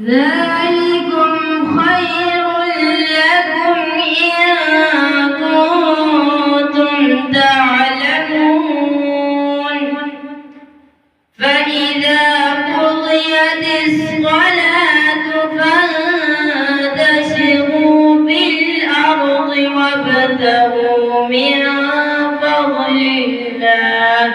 ذلكم خير لكم إن كنتم تعلمون فإذا قضيت الصلاة فانتشروا في الأرض وابتغوا من فضل الله